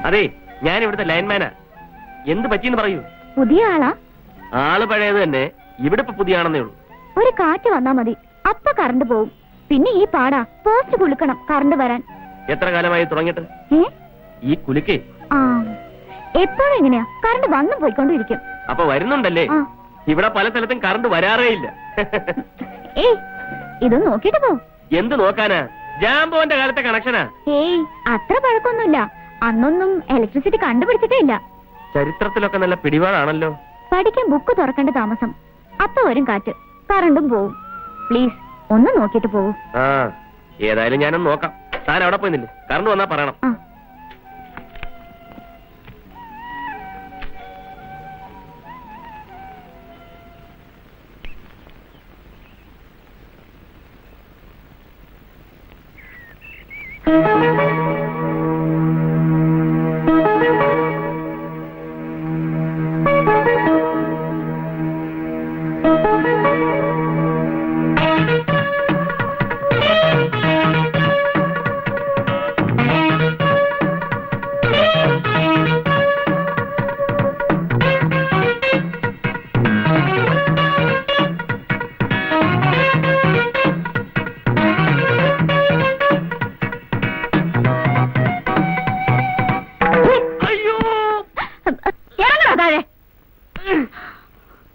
അതെ, ഞാൻ ഇവിടുത്തെ ലൈൻമാനാ. എന്ത് പറ്റിയെന്ന് പറയൂ. പുതിയ ആളാ? ആള് പഴയത് തന്നെ, ഇവിടെ ഇപ്പൊ പുതിയ ആണെന്നേ ഉള്ളൂ. ഒരു കാറ്റ് വന്നാ മതി, അപ്പൊ കറണ്ട് പോവും. പിന്നെ ഈ പാടാ, പോസ്റ്റ് കുലുക്കണം കറണ്ട് വരാൻ. എത്ര കാലമായി തുടങ്ങിയിട്ട് ഈ കുലുക്കേ? എപ്പോഴും എങ്ങനെയാ, കറണ്ട് വന്നും പോയിക്കൊണ്ടിരിക്കും. അപ്പൊ വരുന്നുണ്ടല്ലേ? ഇവിടെ പല സ്ഥലത്തും കറണ്ട് വരാറേ ഇല്ല. ഏയ്, ഇതൊന്നും നോക്കിട്ട് പോ. എന്ത് നോക്കാനാ? ജാംബോന്റെ കാലത്തെ കണക്ഷനാ. ഏയ്, അത്ര പഴക്കൊന്നുമില്ല. അന്നൊന്നും ഇലക്ട്രിസിറ്റി കണ്ടുപിടിച്ചിട്ടേ ഇല്ല. ചരിത്രത്തിലൊക്കെ നല്ല പിടിപാടാണല്ലോ. പഠിക്കാൻ ബുക്ക് തുറക്കേണ്ട താമസം. അപ്പൊ വരും കാറ്റ്, കറണ്ടും പോവും. പ്ലീസ് ഒന്ന് നോക്കിട്ട് പോവൂ. ഏതായാലും ഞാനൊന്ന് നോക്കാം. താൻ അവിടെ പോയി നില്ല്, കറണ്ട് വന്നാ പറയണം.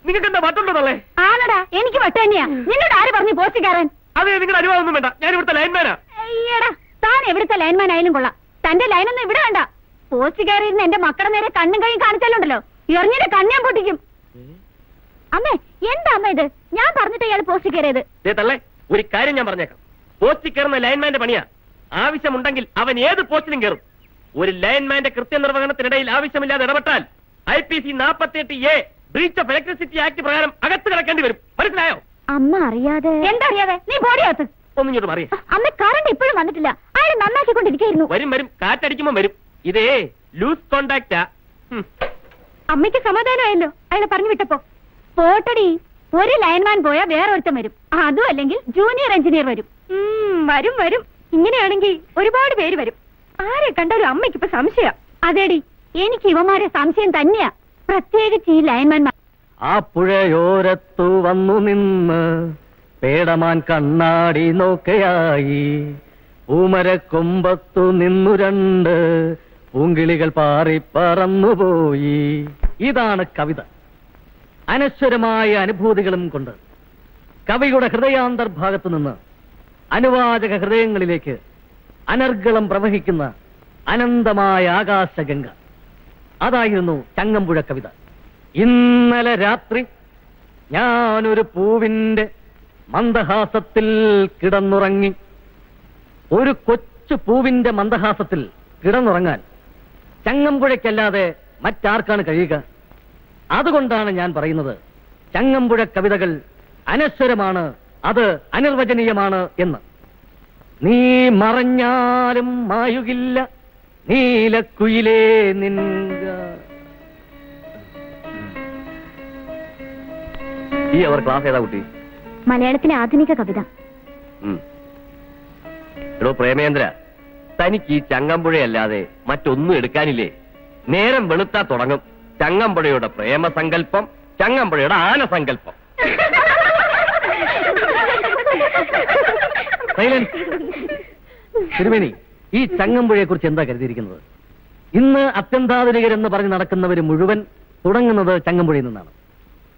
നിങ്ങൾക്ക് എന്താ വട്ടുണ്ടോന്നല്ലേ? ആണടാ, എനിക്ക് വട്ട് തന്നെയാ. നിന്നോട് ആര് പറഞ്ഞു പോസ്റ്റ് കയറാൻ? അതെ, നിങ്ങളുടെ അനുവാദമൊന്നും വേണ്ട. ഞാൻ ഇവിടുത്തെ ലൈൻമാനാ. അയ്യടാ, താൻ എവിടുത്തെ ലൈൻമാൻ ആയാലും കൊള്ളാം. തന്റെ ലൈനൊന്നും ഇവിടെ വേണ്ട. പോസ്റ്റ് കയറിയിരുന്ന് എന്റെ മക്കളുടെ നേരെ കണ്ണും കഴിയും കാണിച്ചാലുണ്ടല്ലോ, എറിഞ്ഞിട്ട് കണ്ണാൻ പൊട്ടിക്കും. അമ്മേ, എന്താ അമ്മ ഇത്? ഞാൻ പറഞ്ഞിട്ട് ഇയാൾ പോസ്റ്റ് കയറിയത്. തള്ളേ, ഒരു കാര്യം ഞാൻ പറഞ്ഞേക്കാം. പോസ്റ്റ് കയറുന്ന ലൈൻമാന്റെ പണിയാ. ആവശ്യമുണ്ടെങ്കിൽ അവൻ ഏത് പോസ്റ്റിലും കയറും. ഒരു ലൈൻമാന്റെ കൃത്യനിർവഹണത്തിനിടയിൽ ആവശ്യമില്ലാതെ ഇടപെട്ടാൽ IPC 48A breach of electricity act പ്രകാരം അകത്ത് കിടക്കേണ്ടി വരും. മനസ്സിലായോ? അമ്മ അറിയാതെ. എന്താ അറിയാതെ? നീ ബോഡിയകത്ത് ഒന്നും ഇങ്ങോട്ട് മാറിയ. അമ്മ, കറണ്ട് ഇപ്പോഴും വന്നിട്ടില്ല. അയാൾ നന്നാക്കിക്കൊണ്ടിരിക്കുന്നു. വരും വരും, കാറ്റടിക്കുമ്പോ വരും. ഇതേ ലൂസ് കോണ്ടാക്റ്റാ. അമ്മയ്ക്ക് സമാധാനമായല്ലോ അയാളെ പറഞ്ഞു വിട്ടപ്പോ. പോട്ടടി, ഒരു ലൈൻമാൻ പോയാ വേറെ ഒരുത്തം വരും. അതും അല്ലെങ്കിൽ ജൂനിയർ എഞ്ചിനീയർ വരും. വരും വരും. ഇങ്ങനെയാണെങ്കിൽ ഒരുപാട് പേര് വരും. ആരെ കണ്ടാലും അമ്മയ്ക്ക് ഇപ്പൊ സംശയ. അതേടി, എനിക്ക് ഇവന്മാരെ സംശയം തന്നെയാ, പ്രത്യേകിച്ച് ഈ ലൈൻമാൻമാർ. ആ പുഴയോരത്തു വന്നു നിന്ന് പേടമാൻ കണ്ണാടി നോക്കയായി. പൂമരക്കൊമ്പത്തു നിന്നു രണ്ട് പൂങ്കിളികൾ പാറി പറന്നുപോയി. ഇതാണ് കവിത. അനശ്വരമായ അനുഭൂതികളും കൊണ്ട് കവിയുടെ ഹൃദയാന്തർഭാഗത്തു നിന്ന് അനുവാചക ഹൃദയങ്ങളിലേക്ക് അനർഗളം പ്രവഹിക്കുന്ന അനന്തമായ ആകാശഗംഗ. അതായിരുന്നു ചങ്ങമ്പുഴ കവിത. ഇന്നലെ രാത്രി ഞാനൊരു പൂവിന്റെ മന്ദഹാസത്തിൽ കിടന്നുറങ്ങി. ഒരു കൊച്ചു പൂവിന്റെ മന്ദഹാസത്തിൽ കിടന്നുറങ്ങാൻ ചങ്ങമ്പുഴയ്ക്കല്ലാതെ മറ്റാർക്കാണ് കഴിയുക? അതുകൊണ്ടാണ് ഞാൻ പറയുന്നത്, ചങ്ങമ്പുഴ കവിതകൾ അനശ്വരമാണ്, അത് അനിർവചനീയമാണ് എന്ന്. നീ മറഞ്ഞാലും മായുകില്ല നീലക്കുയിലേ നിൻക. ഈ അവർ ക്ലാസ് ഏതാ കുട്ടി? മലയാളത്തിലെ ആധുനിക കവിത. എടോ പ്രേമേന്ദ്ര, തനിക്ക് ഈ ചങ്ങമ്പുഴയല്ലാതെ മറ്റൊന്നും എടുക്കാനില്ലേ? നേരം വെളുത്താ തുടങ്ങും ചങ്ങമ്പുഴയുടെ പ്രേമസങ്കല്പം, ചങ്ങമ്പുഴയുടെ ആനസങ്കല്പം. തിരുമേനി, ഈ ചങ്ങമ്പുഴയെ കുറിച്ച് എന്താ കരുതിയിരിക്കുന്നത്? ഇന്ന് അത്യന്താധുനികരെന്ന് പറഞ്ഞ് നടക്കുന്നവർ മുഴുവൻ തുടങ്ങുന്നത് ചങ്ങമ്പുഴയിൽ നിന്നാണ്.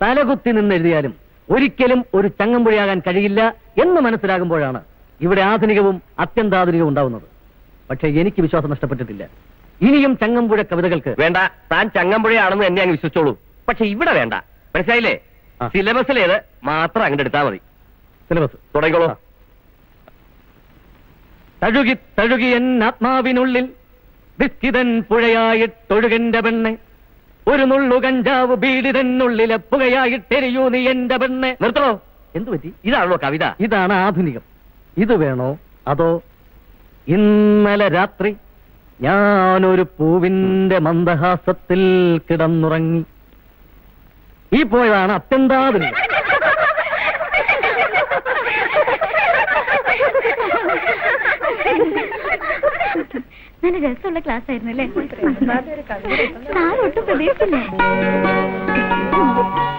തലകുത്തി നിന്ന് എഴുതിയാലും ഒരിക്കലും ഒരു ചങ്ങമ്പുഴയാകാൻ കഴിയില്ല എന്ന് മനസ്സിലാകുമ്പോഴാണ് ഇവിടെ ആധുനികവും അത്യന്താധുനികവും ഉണ്ടാവുന്നത്. പക്ഷേ എനിക്ക് വിശ്വാസം നഷ്ടപ്പെട്ടിട്ടില്ല. ഇനിയും ചങ്ങമ്പുഴ കവിതകൾക്ക് വേണ്ട. താൻ ചങ്ങമ്പുഴയാണെന്ന് എന്നെ അങ്ങ് വിശ്വസിച്ചോളൂ. പക്ഷെ ഇവിടെ വേണ്ട. മനസ്സിലായില്ലേ? സിലബസിലേത് മാത്രം അങ്ങോട്ട് എടുത്താൽ മതി. സിലബസ് തുടങ്ങിക്കോളൂ. തഴുകി തഴുകി എൻ ആത്മാവിനുള്ളിൽ വിസ്കിതൻ പുഴയായിട്ടൊഴുകന്റെ പെണ്ണെ, ഒരു നുള്ളു കഞ്ചാവ് ബീഡിതനുള്ളിലെ പുകയായിട്ടെരിയൂ നീ എന്റെ പെണ്ണെ. നിർത്തണോ? എന്തു പറ്റി? ഇതാണല്ലോ കവിത. ഇതാണ് ആധുനികം. ഇത് വേണോ? അതോ ഇന്നലെ രാത്രി ഞാനൊരു പൂവിന്റെ മന്ദഹാസത്തിൽ കിടന്നുറങ്ങി? ഈ പോയതാണ് അത്യന്താധുനികം. നല്ല രസമുള്ള ക്ലാസ് ആയിരുന്നു അല്ലേ? സാർ ഒട്ടും പ്രതീക്ഷിച്ചില്ലേ?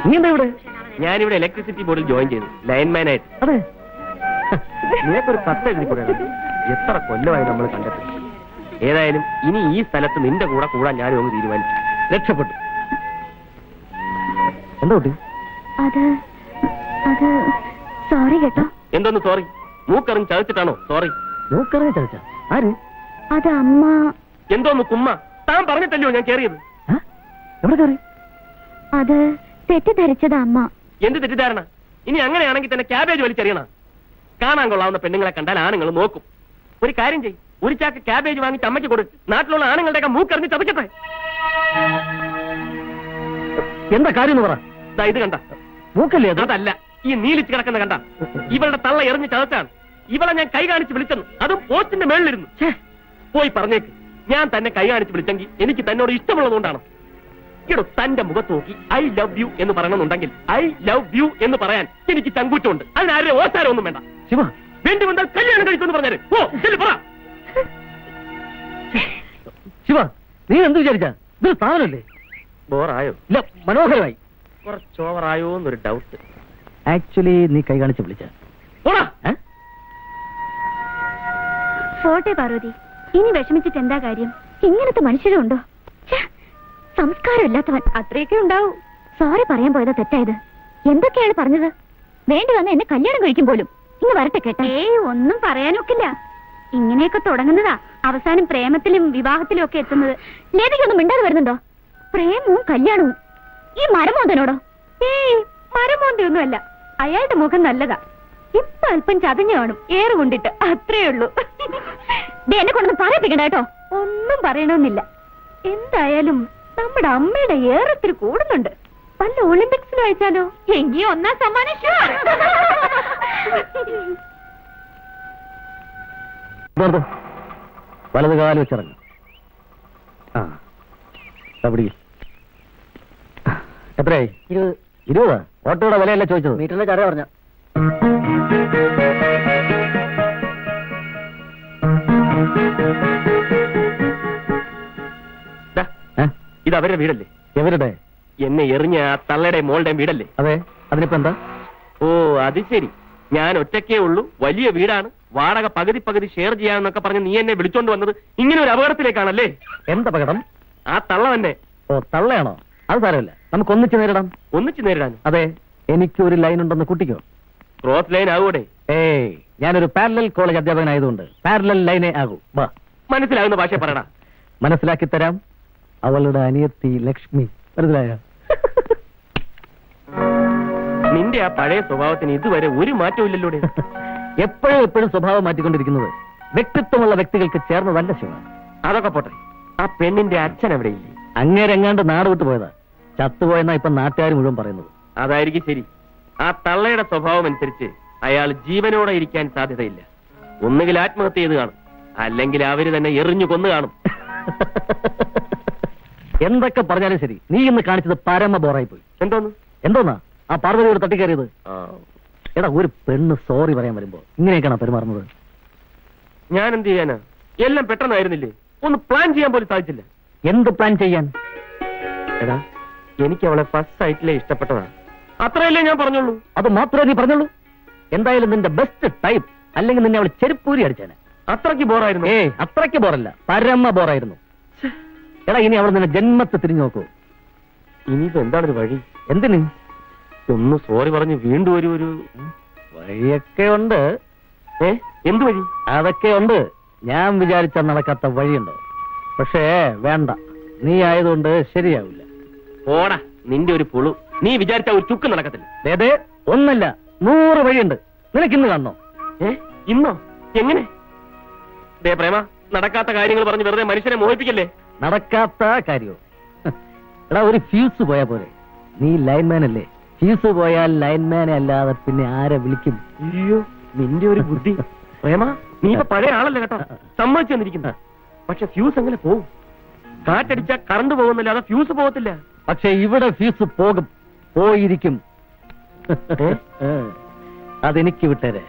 നീ എന്താ ഇവിടെ? ഞാനിവിടെ ഇലക്ട്രിസിറ്റി ബോർഡിൽ ജോയിൻ ചെയ്തു ലൈൻമാനായിട്ട്. അതെ. നിനക്കൊരു 10 എഴുതി കൂടെ? എത്ര കൊല്ലമായി നമ്മൾ കണ്ടിട്ട്. ഏതായാലും ഇനി ഈ സ്ഥലത്ത് നിന്റെ കൂടെ കൂടാൻ ഞാനും ഒന്ന് തീരുമാനിച്ചു. രക്ഷപ്പെട്ടു. എന്താ കുട്ടി? അത് സോറി കേട്ടോ. എന്തോന്ന് സോറി? മൂക്കറിഞ്ഞ് ചതച്ചിട്ടാണോ സോറി? മൂക്കറിഞ്ഞ ചതിച്ച ആര്? അത് അമ്മ. എന്തോന്ന് കുമ്മ? താൻ പറഞ്ഞിട്ടല്ലോ ഞാൻ കേറിയത്. എവിടെ കയറി? അത് തെറ്റിദ്ധരിച്ചത് അമ്മ. എന്ത് തെറ്റിദ്ധാരണ? ഇനി അങ്ങനെയാണെങ്കിൽ തന്നെ ക്യാബേജ് വലിച്ചെറിയണം. കാണാൻ കൊള്ളാവുന്ന പെണ്ണുങ്ങളെ കണ്ടാൽ ആണുങ്ങൾ നോക്കും. ഒരു കാര്യം ചെയ്യും, ഒരു ചാക്ക് ക്യാബേജ് വാങ്ങിച്ച് അമ്മയ്ക്ക് കൊടുത്ത് നാട്ടിലുള്ള ആണുങ്ങളുടെയൊക്കെ മൂക്കറിഞ്ഞ് ചതക്കട്ടെ. എന്താ കാര്യം എന്ന് പറ. ഇത് കണ്ട മൂക്കല്ലേ അത്? അതല്ല, ഈ നീലിച്ച് കിടക്കുന്ന കണ്ട. ഇവളുടെ തള്ള എറിഞ്ഞ് ചതച്ചാണ്. ഇവളെ ഞാൻ കൈ കാണിച്ച് വിളിച്ചെന്നു, അതും പോസ്റ്റിന്റെ മേളിലിരുന്നു. പോയി പറഞ്ഞേക്ക്, ഞാൻ തന്നെ കൈ കാണിച്ച് വിളിച്ചെങ്കിൽ എനിക്ക് തന്നോട് ഇഷ്ടമുള്ളതുകൊണ്ടാണ്. ഇടോ, തന്റെ മുഖത്ത് നോക്കി ഐ ലവ് യു എന്ന് പറയണമെന്നുണ്ടെങ്കിൽ ഐ ലവ് യു എന്ന് പറയാൻ എനിക്ക് ചങ്കൂറ്റമുണ്ട്. അതിനാരുടെ ഓസാരം ഒന്നും വേണ്ട. ശിവ, വേണ്ടി വന്നാൽ കല്യാണം കഴിക്കുമെന്ന് പറഞ്ഞാല് ഓ ചെല്ലു പറ. ശിവ, നീ എന്ത് വിചാരിച്ചാ? ഇതൊരു സ്ഥാനമല്ലേ? ബോറായോ? ഇല്ല, മനോഹരമായി. കുറച്ച് ഓവറായോ എന്നൊരു ഡൗട്ട്. ആക്ച്വലി നീ കൈ കാണിച്ച് വിളിച്ച പോട്ടെ പാർവതി, ഇനി വിഷമിച്ചിട്ട് എന്താ കാര്യം? ഇങ്ങനത്തെ മനുഷ്യരുണ്ടോ? സംസ്കാരമില്ലാത്തവൻ അത്രയൊക്കെ ഉണ്ടാവും. സോറി പറയാൻ പോയതാ തെറ്റായത്. എന്തൊക്കെയാണ് പറഞ്ഞത്? വേണ്ടി വന്ന എന്നെ കല്യാണം കഴിക്കും പോലും. ഇന്ന് വരട്ടെ കേട്ടോ. ഒന്നും പറയാനൊക്കില്ല. ഇങ്ങനെയൊക്കെ തുടങ്ങുന്നതാ അവസാനം പ്രേമത്തിലും വിവാഹത്തിലും ഒക്കെ എത്തുന്നത്. ലേതിക്കൊന്നും മിണ്ടാതെ വരുന്നുണ്ടോ? പ്രേമവും കല്യാണവും. ഈ മരമോന്തനോടോ? മരമോന്തയൊന്നുമല്ല, അയാളുടെ മുഖം നല്ലതാ. ഇപ്പൊ അല്പം ചതഞ്ഞു കാണും, ഏറ് കൊണ്ടിട്ട്. അത്രേ ഉള്ളൂ. എന്നെ കൊണ്ടൊന്നും പറയിപ്പിക്കണ്ട കേട്ടോ. ഒന്നും പറയണമെന്നില്ല. എന്തായാലും നമ്മുടെ അമ്മയുടെ ഏറെത്തിരി കൂടുന്നുണ്ട്. വല്ല ഒളിമ്പിക്സിൽ അയച്ചാലോ? എങ്കിൽ ഒന്നാം സമ്മാനം ഷുവർ. വലത് കാലം വെച്ചിറങ്ങും. എത്രയായി? 20. ഓട്ടോയുടെ വിലയല്ല ചോദിച്ചത്, മീറ്ററിന്റെ ചാര പറഞ്ഞ. ഇത് അവരുടെ വീടല്ലേ? എവരുടെ? എന്നെ എറിഞ്ഞ ആ തള്ളയുടെ മോളുടെ വീടല്ലേ? അതെ. അതിനിപ്പോ എന്താ? ഓ, അത് ശരി. ഞാൻ ഒറ്റയ്ക്കേ ഉള്ളൂ, വലിയ വീടാണ്, വാടക പകുതി ഷെയർ ചെയ്യാന്നൊക്കെ പറഞ്ഞ് നീ എന്നെ വിളിച്ചോണ്ട് വന്നത് ഇങ്ങനെ ഒരു അപകടത്തിലേക്കാണല്ലേ? എന്താ അപകടം? ആ തള്ള തന്നെ. ഓ, തള്ളയാണോ? അത് സാരമില്ല, നമുക്ക് ഒന്നിച്ച് നേരിടാം. ഒന്നിച്ച് നേരിടാൻ? അതെ. എനിക്കൊരു ലൈൻ ഉണ്ടെന്ന് കുട്ടിക്കോ? Cross line ആകൂടെ? ഏയ്, ഞാനൊരു പാരലൽ കോളേജ് അധ്യാപകനായതുകൊണ്ട് പാരലൽ ലൈനേ ആകൂ. മനസ്സിലാകുന്ന ഭാഷ പറയടാ. മനസ്സിലാക്കി തരാം. അവളുടെ അനിയത്തി ലക്ഷ്മി. മനസ്സിലായ? നിന്റെ ആ പഴയ സ്വഭാവത്തിന് ഇതുവരെ ഒരു മാറ്റവും ഇല്ലല്ലോ. എപ്പോഴും സ്വഭാവം മാറ്റിക്കൊണ്ടിരിക്കുന്നത് വ്യക്തിത്വമുള്ള വ്യക്തികൾക്ക് ചേർന്നതല്ല ശിവ. അതൊക്കെ പോട്ടെ, ആ പെണ്ണിന്റെ അച്ഛൻ എവിടെയില്ലേ? അങ്ങേരെങ്ങാണ്ട് നാട് വിട്ടു പോയതാ. ചത്തുപോയെന്നാ ഇപ്പൊ നാട്ടുകാർ മുഴുവൻ പറയുന്നത്. അതായിരിക്കും ശരി. ആ തള്ളയുടെ സ്വഭാവം അനുസരിച്ച് അയാൾ ജീവനോടെ ഇരിക്കാൻ സാധ്യതയില്ല. ഒന്നുകിൽ ആത്മഹത്യ ചെയ്ത് കാണും, അല്ലെങ്കിൽ അവര് തന്നെ എറിഞ്ഞു കൊന്നു കാണും. എന്തൊക്കെ പറഞ്ഞാലും ശരി, നീ ഇന്ന് കാണിച്ചത് പരമ ബോറായി പോയി. എന്തോന്നാ ആ പാർവതിയോട് തട്ടിക്കയറിയത്? എടാ, ഒരു പെണ്ണ് സോറി പറയാൻ വരുമ്പോ ഇങ്ങനെയൊക്കെയാണ് പെരുമാറുന്നത്. ഞാൻ എന്ത് ചെയ്യാനാ? എല്ലാം പെട്ടെന്നായിരുന്നില്ലേ? ഒന്ന് പ്ലാൻ ചെയ്യാൻ പോലും സാധിച്ചില്ല. എന്ത് പ്ലാൻ ചെയ്യാൻ? എടാ, എനിക്ക് അവളെ ഫസ്റ്റ് സൈറ്റിലെ ഇഷ്ടപ്പെട്ടതാ. അത്രയല്ലേ ഞാൻ പറഞ്ഞുള്ളൂ. അത് മാത്രമേ നീ പറഞ്ഞുള്ളൂ? എന്തായാലും നിന്റെ ബെസ്റ്റ് ടൈപ്പ്, അല്ലെങ്കിൽ നിന്നെ അവൾ ചെരുപ്പൂരി അടിച്ചാനെ. അത്രയ്ക്ക് ബോറായിരുന്നു? അത്രയ്ക്ക് ബോറല്ല, പരമ ബോറായിരുന്നു. എടാ, ഇനി അവൾ നിന്നെ ജന്മത്തെ തിരിഞ്ഞു നോക്കൂ. ഇനിയിപ്പോ എന്താണൊരു വഴി? എന്തിന്? ഒന്ന് സോറി പറഞ്ഞ് വീണ്ടും ഒരു വഴിയൊക്കെ ഉണ്ട്. എന്ത് വഴി? അതൊക്കെ ഉണ്ട്. ഞാൻ വിചാരിച്ച നടക്കാത്ത വഴിയുണ്ടോ? പക്ഷേ വേണ്ട, നീ ആയതുകൊണ്ട് ശരിയാവില്ല. ഓടാ, നിന്റെ ഒരു പുളു. നീ വിചാരിച്ച ഒരു ചുക്ക് നടക്കത്തില്ല. അതെ, ഒന്നല്ല 100 വഴിയുണ്ട്. നിനക്കിന്ന് കാണണോ? ഇന്നോ? എങ്ങനെ? ദേ പ്രേമ, നടക്കാത്ത കാര്യങ്ങൾ പറഞ്ഞ് വെറുതെ മനുഷ്യനെ മോഹിപ്പിക്കല്ലേ. നടക്കാത്ത കാര്യോ? എടാ, ഒരു ഫ്യൂസ് പോയാ പോലെ. നീ ലൈൻമാൻ അല്ലേ? ഫ്യൂസ് പോയാൽ ലൈൻമാനെ അല്ലാതെ പിന്നെ ആരെ വിളിക്കും? അയ്യോ, നിന്റെ ഒരു ബുദ്ധി. പ്രേമ, നീ ഇപ്പൊ പഴയ ആളല്ലേ കേട്ടോ, സമ്മതിച്ചു തന്നിരിക്കുന്ന. പക്ഷെ ഫ്യൂസ് എങ്ങനെ പോകും? കാറ്റടിച്ചാ കറണ്ട് പോകുന്നില്ലാതെ ഫ്യൂസ് പോകത്തില്ല. പക്ഷെ ഇവിടെ ഫ്യൂസ് പോകും, പോയിരിക്കും. അതെനിക്ക് വിട്ടേരെ.